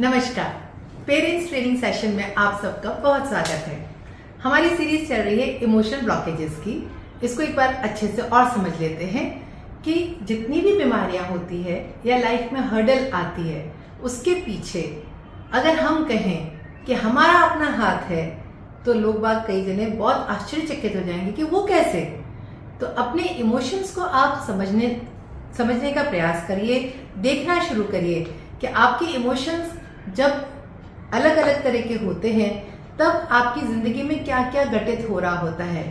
नमस्कार, parents training session में आप सबका बहुत स्वागत है। हमारी सीरीज चल रही है इमोशनल ब्लॉकेजेस की। इसको एक बार अच्छे से और समझ लेते हैं कि जितनी भी बीमारियां होती है या लाइफ में हर्डल आती है, उसके पीछे अगर हम कहें कि हमारा अपना हाथ है तो लोग बाग कई जने बहुत आश्चर्यचकित हो जाएंगे कि वो कैसे। तो अपने इमोशंस को आप समझने का प्रयास करिए, देखना शुरू करिए कि आपके इमोशंस जब अलग अलग तरह के होते हैं तब आपकी जिंदगी में क्या क्या घटित हो रहा होता है।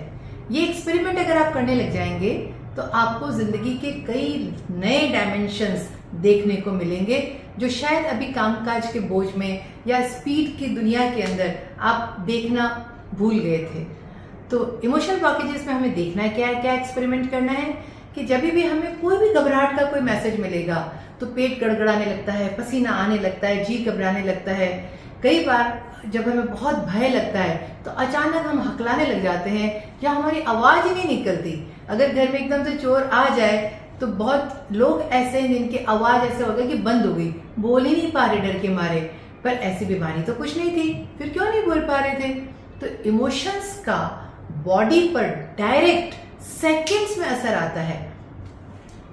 ये एक्सपेरिमेंट अगर आप करने लग जाएंगे तो आपको जिंदगी के कई नए डायमेंशंस देखने को मिलेंगे जो शायद अभी कामकाज के बोझ में या स्पीड की दुनिया के अंदर आप देखना भूल गए थे। तो इमोशनल ब्लॉकेजेस में हमें देखना क्या है, क्या एक्सपेरिमेंट करना है कि जब भी हमें कोई भी घबराहट का कोई मैसेज मिलेगा तो पेट गड़गड़ाने लगता है, पसीना आने लगता है, जी घबराने लगता है। कई बार जब हमें बहुत भय लगता है तो अचानक हम हकलाने लग जाते हैं या हमारी आवाज ही नहीं निकलती। अगर घर में एकदम से चोर आ जाए तो बहुत लोग ऐसे हैं जिनकी आवाज ऐसे हो गई कि बंद हो गई, बोल ही नहीं पा रहे डर के मारे। पर ऐसी बीमारी तो कुछ नहीं थी, फिर क्यों नहीं बोल पा रहे थे? तो इमोशंस का बॉडी पर डायरेक्ट सेकंड्स में असर आता है।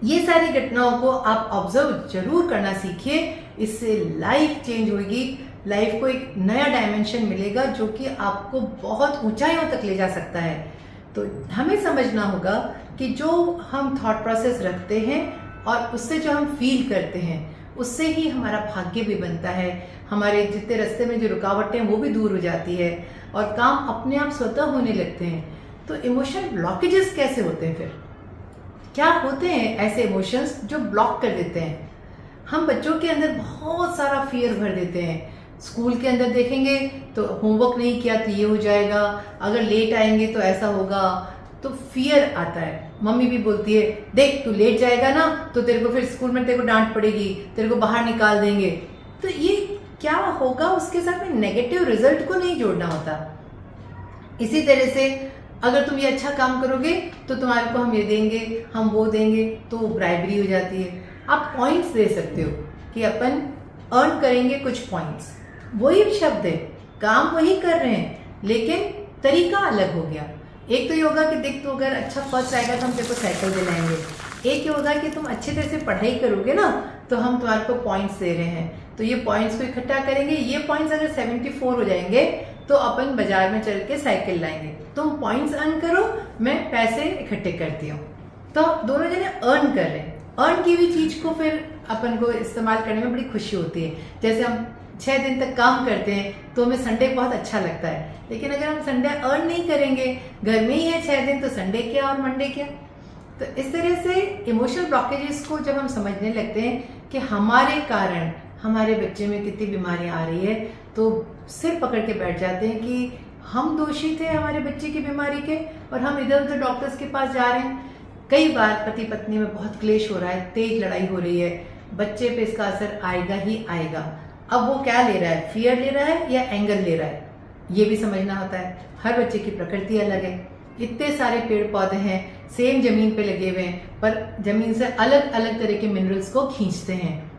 ये सारी घटनाओं को आप ऑब्जर्व जरूर करना सीखिए, इससे लाइफ चेंज होगी, लाइफ को एक नया डायमेंशन मिलेगा जो कि आपको बहुत ऊंचाइयों तक ले जा सकता है। तो हमें समझना होगा कि जो हम थॉट प्रोसेस रखते हैं और उससे जो हम फील करते हैं उससे ही हमारा भाग्य भी बनता है। हमारे जितने रास्ते में जो रुकावटें हैं वो भी दूर हो जाती है और काम अपने आप स्वतः होने लगते हैं। तो इमोशनल ब्लॉकेजेस कैसे होते हैं, फिर क्या होते हैं ऐसे इमोशंस जो ब्लॉक कर देते हैं? हम बच्चों के अंदर बहुत सारा फियर भर देते हैं। स्कूल के अंदर देखेंगे तो होमवर्क नहीं किया तो ये हो जाएगा, अगर लेट आएंगे तो ऐसा होगा, तो फियर आता है। मम्मी भी बोलती है देख तू लेट जाएगा ना तो तेरे को फिर स्कूल में तेरे को डांट पड़ेगी, तेरे को बाहर निकाल देंगे। तो ये क्या होगा, उसके साथ में नेगेटिव रिजल्ट को नहीं जोड़ना होता। इसी तरह से अगर तुम ये अच्छा काम करोगे तो तुम्हारे को हम ये देंगे, हम वो देंगे, तो ब्राइबरी हो जाती है। आप पॉइंट्स दे सकते हो कि अपन अर्न करेंगे कुछ पॉइंट्स, वही शब्द है, काम वही कर रहे हैं लेकिन तरीका अलग हो गया। एक तो ये होगा कि देख तो अगर अच्छा फर्स्ट आएगा तो हम तेरे को साइकिल दिलाएंगे। एक ये होगा कि तुम अच्छे तरह से पढ़ाई करोगे ना तो हम तुम्हारे को पॉइंट्स दे रहे हैं, तो ये पॉइंट्स को इकट्ठा करेंगे। ये पॉइंट्स अगर 74 हो जाएंगे तो अपन बाजार में चल के साइकिल लाएंगे। तुम पॉइंट्स अर्न करो, मैं पैसे इकट्ठे करती हूँ। तो दोनों जने अर्न कर रहे हैं। अर्न की हुई चीज को फिर अपन को इस्तेमाल करने में बड़ी खुशी होती है। जैसे हम 6 दिन तक काम करते हैं तो हमें संडे बहुत अच्छा लगता है, लेकिन अगर हम संडे अर्न नहीं करेंगे, घर में ही है 6 दिन, तो संडे क्या और मंडे क्या? तो इस तरह से इमोशनल ब्लॉकेजेस को जब हम समझने लगते हैं कि हमारे कारण हमारे बच्चे में कितनी बीमारियां आ रही है, तो सिर पकड़ के बैठ जाते हैं कि हम दोषी थे हमारे बच्चे की बीमारी के और हम इधर उधर डॉक्टर्स के पास जा रहे हैं। कई बार पति पत्नी में बहुत क्लेश हो रहा है, तेज लड़ाई हो रही है, बच्चे पे इसका असर आएगा ही आएगा। अब वो क्या ले रहा है, फियर ले रहा है या एंगर ले रहा है, ये भी समझना होता है। हर बच्चे की प्रकृति अलग है। इतने सारे पेड़ पौधे हैं, सेम जमीन पे लगे हुए हैं, पर जमीन से अलग अलग तरह के मिनरल्स को खींचते हैं।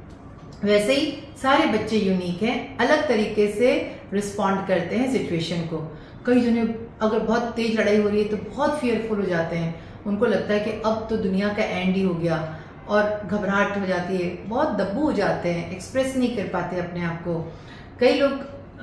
वैसे ही सारे बच्चे यूनिक हैं, अलग तरीके से रिस्पॉन्ड करते हैं सिचुएशन को। कई जने अगर बहुत तेज लड़ाई हो रही है तो बहुत फियरफुल हो जाते हैं, उनको लगता है कि अब तो दुनिया का एंड ही हो गया और घबराहट हो जाती है, बहुत दब्बू हो जाते हैं, एक्सप्रेस नहीं कर पाते अपने आप को। कई लोग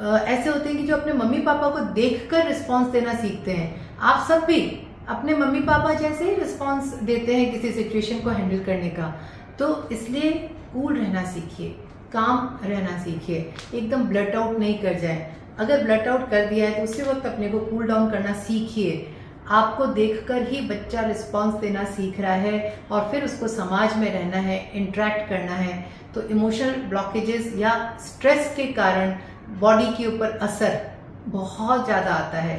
ऐसे होते हैं कि जो अपने मम्मी पापा को देखकर रिस्पॉन्स देना सीखते हैं। आप सब भी अपने मम्मी पापा जैसे ही रिस्पॉन्स देते हैं किसी सिचुएशन को हैंडल करने का। तो इसलिए कूल रहना सीखिए, काम रहना सीखिए, एकदम ब्लट आउट नहीं कर जाए। अगर ब्लट आउट कर दिया है तो उसी वक्त अपने को कूल डाउन करना सीखिए। आपको देखकर ही बच्चा रिस्पॉन्स देना सीख रहा है और फिर उसको समाज में रहना है, इंटरेक्ट करना है। तो इमोशनल ब्लॉकेजेस या स्ट्रेस के कारण बॉडी के ऊपर असर बहुत ज़्यादा आता है।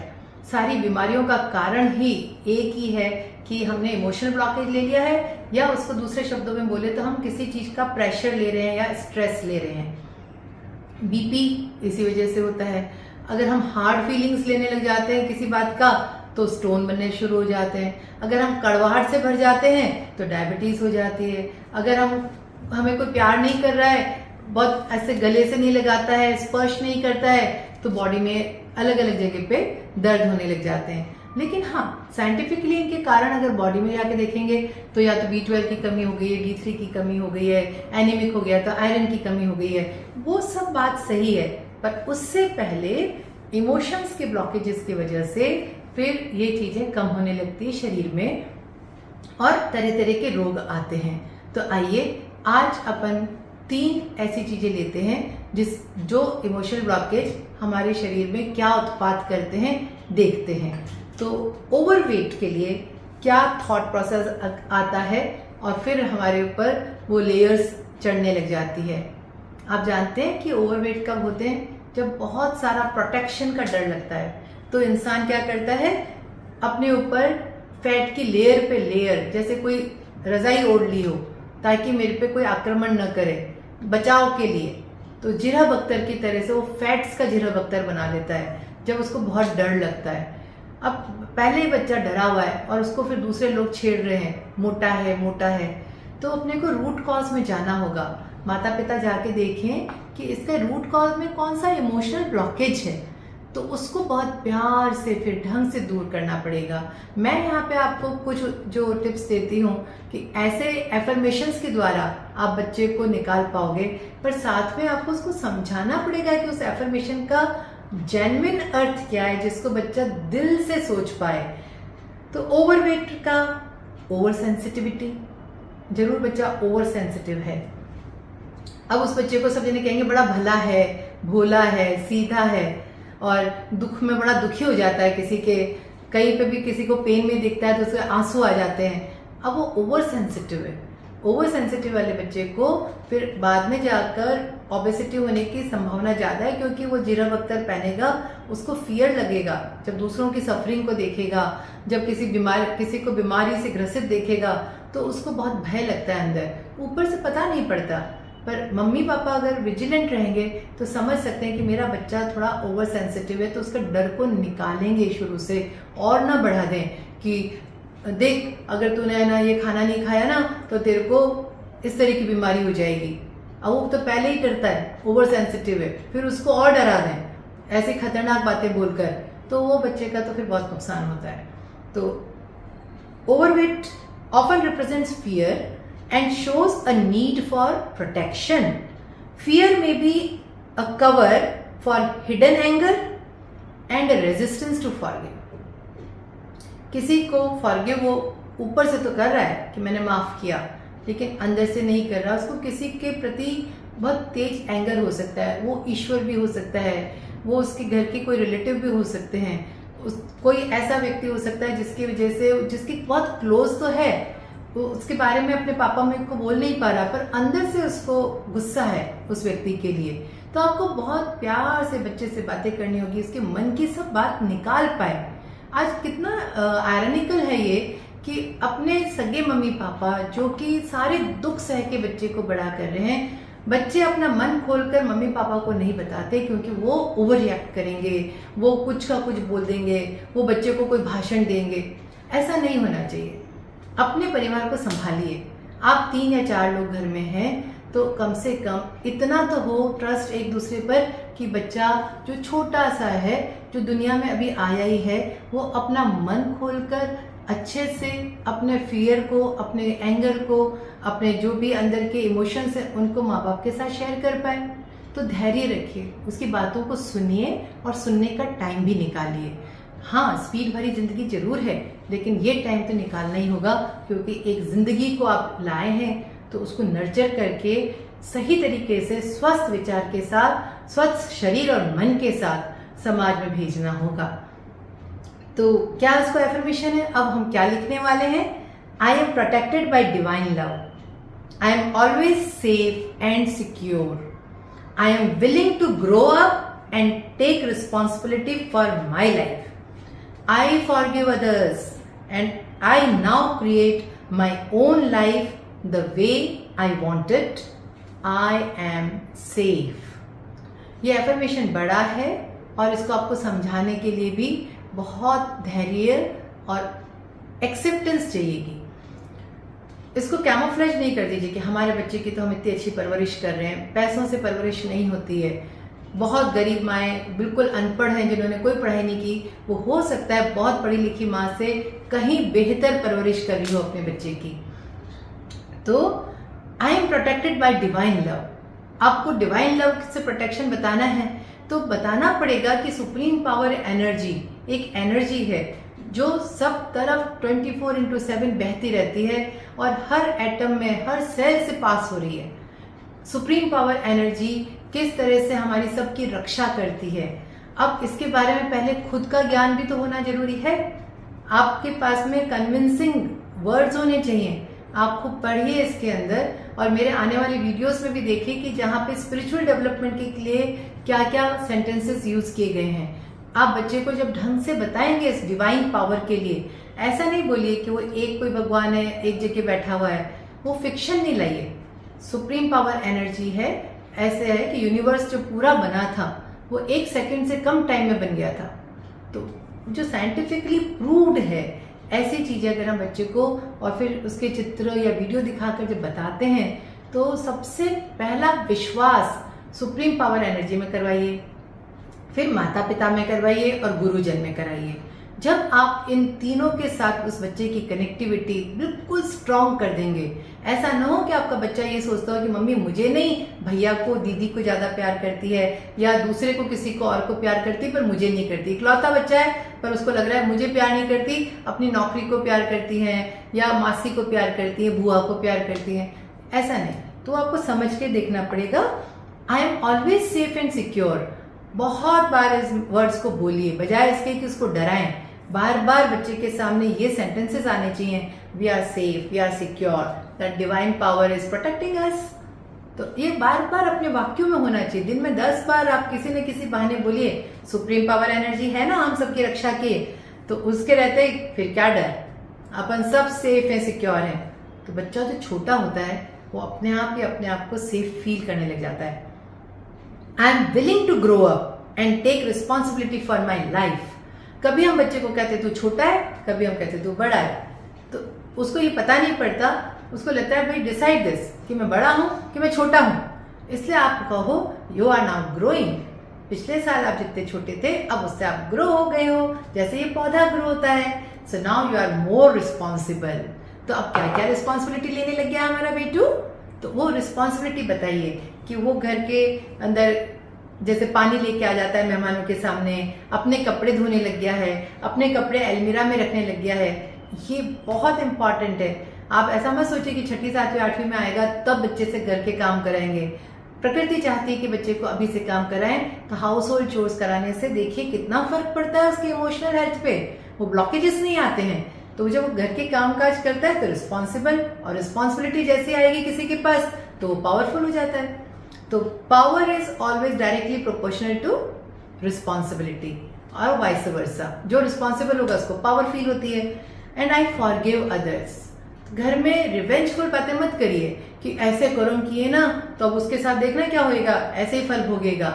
सारी बीमारियों का कारण ही एक ही है कि हमने इमोशनल ब्लॉकेज ले लिया है, या उसको दूसरे शब्दों में बोले तो हम किसी चीज़ का प्रेशर ले रहे हैं या स्ट्रेस ले रहे हैं। बीपी इसी वजह से होता है। अगर हम हार्ड फीलिंग्स लेने लग जाते हैं किसी बात का तो स्टोन बनने शुरू हो जाते हैं। अगर हम कड़वाहट से भर जाते हैं तो डायबिटीज हो जाती है। अगर हमें कोई प्यार नहीं कर रहा है, बहुत ऐसे गले से नहीं लगाता है, स्पर्श नहीं करता है, तो बॉडी में अलग अलग जगह पे दर्द होने लग जाते हैं। लेकिन हाँ, साइंटिफिकली इनके कारण अगर बॉडी में जाके देखेंगे तो या तो B12 की कमी हो गई है, D3 की कमी हो गई है, एनीमिक हो गया तो आयरन की कमी हो गई है, वो सब बात सही है। पर उससे पहले इमोशंस के ब्लॉकेजेस की वजह से फिर ये चीजें कम होने लगती है शरीर में और तरह तरह के रोग आते हैं। तो आइए आज अपन 3 ऐसी चीजें लेते हैं जो इमोशनल ब्लॉकेज हमारे शरीर में क्या उत्पाद करते हैं, देखते हैं। तो ओवरवेट के लिए क्या थॉट प्रोसेस आता है और फिर हमारे ऊपर वो लेयर्स चढ़ने लग जाती है। आप जानते हैं कि ओवरवेट कब होते हैं? जब बहुत सारा प्रोटेक्शन का डर लगता है तो इंसान क्या करता है, अपने ऊपर फैट की लेयर पे लेयर, जैसे कोई रजाई ओढ़ ली हो ताकि मेरे पे कोई आक्रमण न करे, बचाव के लिए। तो जिरह बख्तर की तरह से वो फैट्स का जिरह बख्तर बना लेता है जब उसको बहुत डर लगता है। अब पहले ही बच्चा डरा हुआ है और उसको फिर दूसरे लोग छेड़ रहे हैं, मोटा है मोटा है, तो अपने को रूट कॉज में जाना होगा। माता पिता जाके देखें कि इसका रूट कॉज में कौन सा इमोशनल ब्लॉकेज है, तो उसको बहुत प्यार से फिर ढंग से दूर करना पड़ेगा। मैं यहाँ पे आपको कुछ जो टिप्स देती हूँ कि ऐसे एफर्मेशंस के द्वारा आप बच्चे को निकाल पाओगे, पर साथ में आपको उसको समझाना पड़ेगा कि उस एफर्मेशन का जेन्युइन अर्थ क्या है, जिसको बच्चा दिल से सोच पाए। तो ओवरवेट का ओवर सेंसिटिविटी, जरूर बच्चा ओवर सेंसिटिव है। अब उस बच्चे को सब जने कहेंगे बड़ा भला है, भोला है, सीधा है, और दुख में बड़ा दुखी हो जाता है, किसी के कहीं पे भी किसी को पेन में दिखता है तो उसके आंसू आ जाते हैं। अब वो ओवर सेंसिटिव है। ओवर सेंसिटिव वाले बच्चे को फिर बाद में जाकर ओबेसिटी होने की संभावना ज्यादा है, क्योंकि वो जिरह बख्तर पहनेगा, उसको फियर लगेगा जब दूसरों की सफरिंग को देखेगा, जब किसी को बीमारी से ग्रसित देखेगा तो उसको बहुत भय लगता है अंदर। ऊपर से पता नहीं पड़ता, पर मम्मी पापा अगर विजिलेंट रहेंगे तो समझ सकते हैं कि मेरा बच्चा थोड़ा ओवर सेंसिटिव है, तो उसका डर को निकालेंगे शुरू से और ना बढ़ा दें कि देख अगर तूने ना ये खाना नहीं खाया ना तो तेरे को इस तरह की बीमारी हो जाएगी। अब वो तो पहले ही डरता है, ओवर सेंसिटिव है, फिर उसको और डरा दें ऐसी खतरनाक बातें बोलकर, तो वो बच्चे का तो फिर बहुत नुकसान होता है। तो overweight often represents fear and shows a need for protection. Fear may be a cover for hidden anger and a resistance to forgive. किसी को forgive वो ऊपर से तो कर रहा है कि मैंने माफ किया, लेकिन अंदर से नहीं कर रहा। उसको किसी के प्रति बहुत तेज एंगर हो सकता है, वो ईश्वर भी हो सकता है, वो उसके घर के कोई रिलेटिव भी हो सकते हैं, कोई ऐसा व्यक्ति हो सकता है जिसकी वजह से, जिसकी बहुत क्लोज तो है, वो उसके बारे में अपने पापा मम्मी को बोल नहीं पा रहा, पर अंदर से उसको गुस्सा है उस व्यक्ति के लिए। तो आपको बहुत प्यार से बच्चे से बातें करनी होगी, उसके मन की सब बात निकाल पाए। आज कितना आयरनिकल है ये कि अपने सगे मम्मी पापा जो कि सारे दुख सह के बच्चे को बड़ा कर रहे हैं, बच्चे अपना मन खोलकर मम्मी पापा को नहीं बताते, क्योंकि वो ओवर रिएक्ट करेंगे, वो कुछ का कुछ बोल देंगे, वो बच्चे को कोई भाषण देंगे। ऐसा नहीं होना चाहिए। अपने परिवार को संभालिए। आप 3 या 4 लोग घर में हैं तो कम से कम इतना तो हो ट्रस्ट एक दूसरे पर कि बच्चा जो छोटा सा है, जो दुनिया में अभी आया ही है, वो अपना मन खोलकर अच्छे से अपने फियर को, अपने एंगर को, अपने जो भी अंदर के इमोशंस हैं उनको माँ बाप के साथ शेयर कर पाए। तो धैर्य रखिए, उसकी बातों को सुनिए और सुनने का टाइम भी निकालिए। हाँ, स्पीड भरी जिंदगी जरूर है, लेकिन ये टाइम तो निकालना ही होगा, क्योंकि एक जिंदगी को आप लाए हैं तो उसको नर्चर करके सही तरीके से स्वस्थ विचार के साथ, स्वस्थ शरीर और मन के साथ समाज में भेजना होगा। तो क्या इसको एफर्मेशन है? अब हम क्या लिखने वाले हैं? I am protected by divine love, I am always safe and secure, I am willing to grow up and take responsibility for my life, I forgive others and I now create my own life the way I want it. I am safe. ये affirmation बड़ा है और इसको आपको समझाने के लिए भी बहुत धैर्य और एक्सेप्टेंस चाहिएगी। इसको कैमोफ्लेज नहीं कर दीजिए कि हमारे बच्चे की तो हम इतनी अच्छी परवरिश कर रहे हैं। पैसों से परवरिश नहीं होती है। बहुत गरीब माएँ, बिल्कुल अनपढ़ हैं, जिन्होंने कोई पढ़ाई नहीं की, वो हो सकता है बहुत पढ़ी लिखी माँ से कहीं बेहतर परवरिश कर रही हो अपने बच्चे की। तो आई am protected by divine love. आपको डिवाइन लव से प्रोटेक्शन बताना है तो बताना पड़ेगा कि सुप्रीम पावर एनर्जी एक एनर्जी है जो सब तरफ 24/7 बहती रहती है और हर एटम में, हर सेल से पास हो रही है। सुप्रीम पावर एनर्जी किस तरह से हमारी सबकी रक्षा करती है, अब इसके बारे में पहले खुद का ज्ञान भी तो होना जरूरी है। आपके पास में कन्विंसिंग वर्ड्स होने चाहिए। आप खूब पढ़िए इसके अंदर और मेरे आने वाले वीडियोस में भी देखिए कि जहाँ पे स्पिरिचुअल डेवलपमेंट के लिए क्या क्या सेंटेंसेस यूज किए गए हैं। आप बच्चे को जब ढंग से बताएंगे इस डिवाइन पावर के लिए, ऐसा नहीं बोलिए कि वो एक कोई भगवान है, एक जगह बैठा हुआ है, वो फिक्शन नहीं लाइए। सुप्रीम पावर एनर्जी है, ऐसे है कि यूनिवर्स जो पूरा बना था वो 1 सेकंड से कम टाइम में बन गया था। तो जो साइंटिफिकली प्रूव्ड है, ऐसी चीजें अगर हम बच्चे को और फिर उसके चित्र या वीडियो दिखाकर जब बताते हैं तो सबसे पहला विश्वास सुप्रीम पावर एनर्जी में करवाइए, फिर माता पिता में करवाइए और गुरुजन में कराइए। जब आप इन तीनों के साथ उस बच्चे की कनेक्टिविटी बिल्कुल स्ट्रांग कर देंगे, ऐसा ना हो कि आपका बच्चा ये सोचता हो कि मम्मी मुझे नहीं, भैया को, दीदी को ज्यादा प्यार करती है या दूसरे को, किसी को और को प्यार करती है पर मुझे नहीं करती। इकलौता बच्चा है पर उसको लग रहा है मुझे प्यार नहीं करती, अपनी नौकरी को प्यार करती है या मासी को प्यार करती है, बुआ को प्यार करती है। ऐसा नहीं, तो आपको समझ के देखना पड़ेगा। आई am always safe and secure. बहुत बार इस वर्ड्स को बोलिए, बजाय इसके कि उसको डराएं। बार बार बच्चे के सामने ये सेंटेंसेस आने चाहिए, we are safe, we are secure, that divine power is protecting us. तो ये बार बार अपने वाक्यों में होना चाहिए। दिन में 10 बार आप किसी न किसी बहाने बोलिए, सुप्रीम पावर एनर्जी है ना हम सबकी रक्षा की, तो उसके रहते फिर क्या डर, अपन सब सेफ है, सिक्योर है। तो बच्चा जो छोटा होता है वो अपने आप ही अपने आप को सेफ फील करने लग जाता है। I am willing to grow up and take responsibility for my life. कभी हम बच्चे को कहते तू छोटा है, कभी हम कहते तू बड़ा है, तो उसको ये पता नहीं पड़ता। उसको लगता है भाई डिसाइड दिस कि मैं बड़ा हूं कि मैं छोटा हूं। इसलिए आप कहो यू आर नाउ ग्रोइंग। पिछले साल आप जितने छोटे थे अब उससे आप ग्रो हो गए हो, जैसे ये पौधा ग्रो होता है। So now you are more responsible. तो अब क्या क्या रिस्पॉन्सिबिलिटी लेने लग गया हमारा बेटू, तो वो रिस्पॉन्सिबिलिटी बताइए कि वो घर के अंदर जैसे पानी लेके आ जाता है मेहमानों के सामने, अपने कपड़े धोने लग गया है, अपने कपड़े अलमीरा में रखने लग गया है। ये बहुत इंपॉर्टेंट है। आप ऐसा मत सोचिए कि 6ठी 7वीं 8वीं में आएगा तब बच्चे से घर के काम कराएंगे। प्रकृति चाहती है कि बच्चे को अभी से काम कराएं, तो हाउस होल्ड चोर्स कराने से देखिए कितना फर्क पड़ता है उसके इमोशनल हेल्थ पे। वो ब्लॉकेजेस नहीं आते हैं। तो जब वो घर के काम काज करता है तो रिस्पॉन्सिबल, और रिस्पॉन्सिबिलिटी जैसे आएगी किसी के पास तो वो पावरफुल हो जाता है। तो power is always directly proportional to responsibility और वाइस वर्सा। जो रिस्पॉन्सिबल होगा उसको पावर फील होती है। And I forgive others. घर में रिवेंजफुल बातें मत करिए कि ऐसे कर्म किए ना तो अब उसके साथ देखना क्या होएगा, ऐसे ही फल भोगेगा।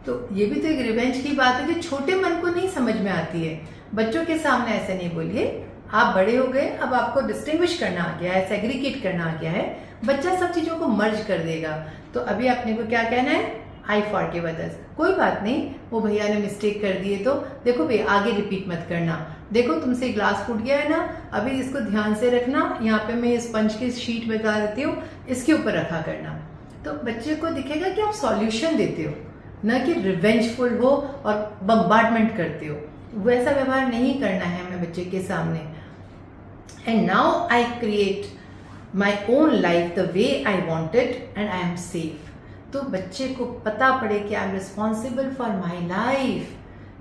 तो ये भी तो एक रिवेंज की बात है जो छोटे मन को नहीं समझ में आती है। बच्चों के सामने ऐसे नहीं बोलिए। आप बड़े हो गए, अब आपको डिस्टिंग्विश करना आ गया है, सेग्रीगेट करना आ गया है। बच्चा सब चीजों को मर्ज कर देगा। तो अभी अपने को क्या कहना है, आई फॉरगिव अदर्स। कोई बात नहीं, वो भैया ने मिस्टेक कर दिए तो देखो भाई आगे रिपीट मत करना। देखो तुमसे ग्लास फूट गया है ना, अभी इसको ध्यान से रखना। यहाँ पे मैं स्पंज की शीट बता देती हूँ, इसके ऊपर रखा करना। तो बच्चे को दिखेगा कि आप सॉल्यूशन देते हो, न कि रिवेंजफुल हो और बम्बार्डमेंट करते हो। वैसा व्यवहार नहीं करना है हमें बच्चे के सामने। And now I create my own life the way I wanted and I am safe. तो बच्चे को पता पड़े कि I am responsible for my life.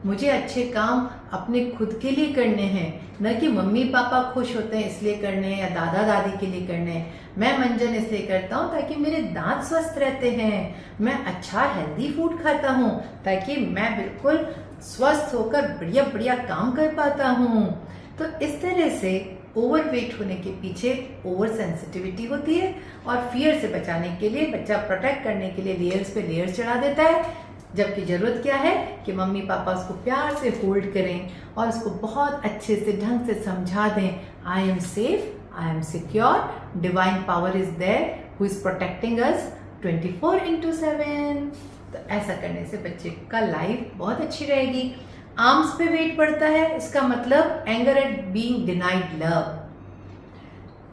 मुझे अच्छे काम अपने खुद के लिए करने हैं, न कि मम्मी पापा खुश होते हैं इसलिए करने हैं या दादा दादी के लिए करने हैं। मैं मंजन इसलिए करता हूँ ताकि मेरे दांत स्वस्थ रहते हैं। मैं अच्छा हेल्दी फूड खाता हूँ ताकि मैं बिल्कुल स्वस्थ होकर बढ़िया बढ़िया काम कर पाता हूँ। तो इस तरह से ओवरवेट होने के पीछे ओवर सेंसिटिविटी होती है और फियर से बचाने के लिए बच्चा प्रोटेक्ट करने के लिए लेयर्स पे लेयर्स चढ़ा देता है। जबकि जरूरत क्या है कि मम्मी पापा उसको प्यार से होल्ड करें और उसको बहुत अच्छे से ढंग से समझा दें, I am safe, I am secure, divine power is there who is protecting us 24/7। तो ऐसा करने से बच्चे का लाइफ बहुत अच्छी रहेगी। आर्म्स पे वेट बढ़ता है, इसका मतलब anger at being denied love.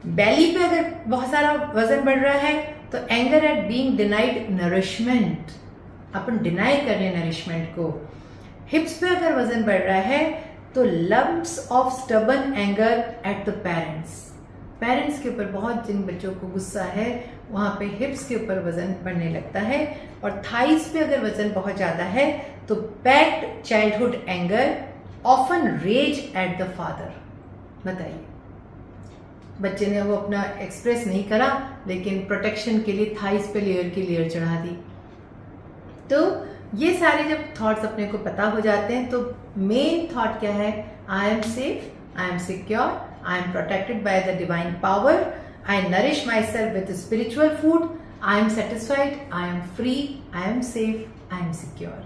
Belly पे अगर बहुत सारा वजन बढ़ रहा है तो anger at being denied nourishment, अपन डिनाई कर रहे हैं नरिशमेंट को। हिप्स पे अगर वजन बढ़ रहा है तो lumps of stubborn anger at the parents, parents के ऊपर बहुत जिन बच्चों को गुस्सा है वहां पे हिप्स के ऊपर वजन बढ़ने लगता है। और थाइस पे अगर वजन बहुत ज्यादा है तो packed childhood anger often rage at the father. बताइए, बच्चे ने वो अपना एक्सप्रेस नहीं करा लेकिन प्रोटेक्शन के लिए थाइस पे लेयर की लेयर चढ़ा दी। तो ये सारे जब थॉट्स अपने को पता हो जाते हैं तो मेन थॉट क्या है, I am safe, I am secure, I am protected by the divine power, I nourish my self with spiritual food, I am satisfied, I am free, I am safe, I am secure.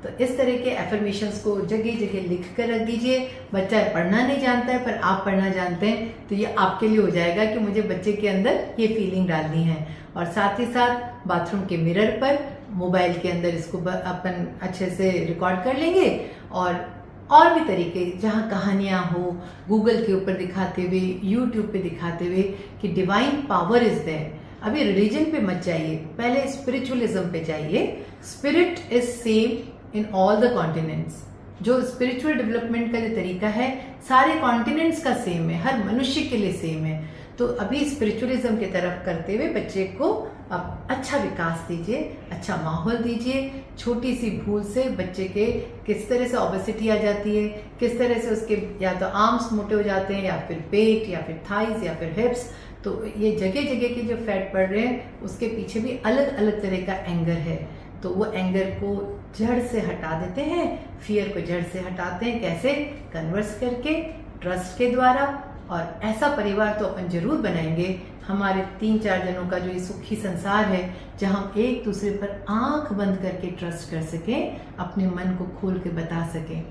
तो इस तरह के affirmations को जगह जगह लिख कर रख दीजिए। बच्चा पढ़ना नहीं जानता है पर आप पढ़ना जानते हैं तो ये आपके लिए हो जाएगा कि मुझे बच्चे के अंदर ये फीलिंग डालनी है। और साथ ही साथ बाथरूम के मिरर पर, मोबाइल के अंदर इसको अपन अच्छे से रिकॉर्ड कर लेंगे। और भी तरीके जहाँ कहानियाँ हो, गूगल के ऊपर दिखाते हुए, यूट्यूब पे दिखाते हुए कि डिवाइन पावर इज देयर। अभी रिलीजन पे मत जाइए, पहले स्पिरिचुअलिज्म पे जाइए। Spirit is same in all the continents. जो स्पिरिचुअल डेवलपमेंट का जो तरीका है सारे कॉन्टिनेंट्स का सेम है, हर मनुष्य के लिए सेम है। तो अभी स्पिरिचुअलिज्म की तरफ करते हुए बच्चे को आप अच्छा विकास दीजिए, अच्छा माहौल दीजिए। छोटी सी भूल से बच्चे के किस तरह से ओबेसिटी आ जाती है, किस तरह से उसके या तो आर्म्स मोटे हो जाते हैं, या फिर पेट, या फिर थाइज, या फिर हिप्स। तो ये जगह जगह के जो फैट पड़ रहे हैं उसके पीछे भी अलग अलग तरह का एंगर है। तो वो एंगर को जड़ से हटा देते हैं, फियर को जड़ से हटाते हैं। कैसे? कन्वर्स करके, ट्रस्ट के द्वारा। और ऐसा परिवार तो अपन जरूर बनाएंगे, हमारे 3-4 जनों का जो ये सुखी संसार है, जहां हम एक दूसरे पर आंख बंद करके ट्रस्ट कर सकें, अपने मन को खोल के बता सकें,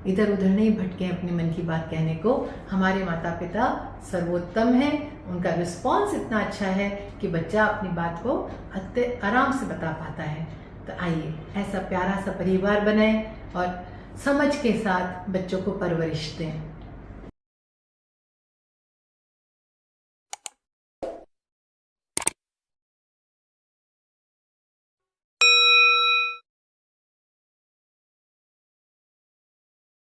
इधर उधर नहीं भटके अपने मन की बात कहने को। हमारे माता पिता सर्वोत्तम हैं, उनका रिस्पॉन्स इतना अच्छा है कि बच्चा अपनी बात को आराम से बता पाता है। तो आइए ऐसा प्यारा सा परिवार बनाएं और समझ के साथ बच्चों को परवरिश दें।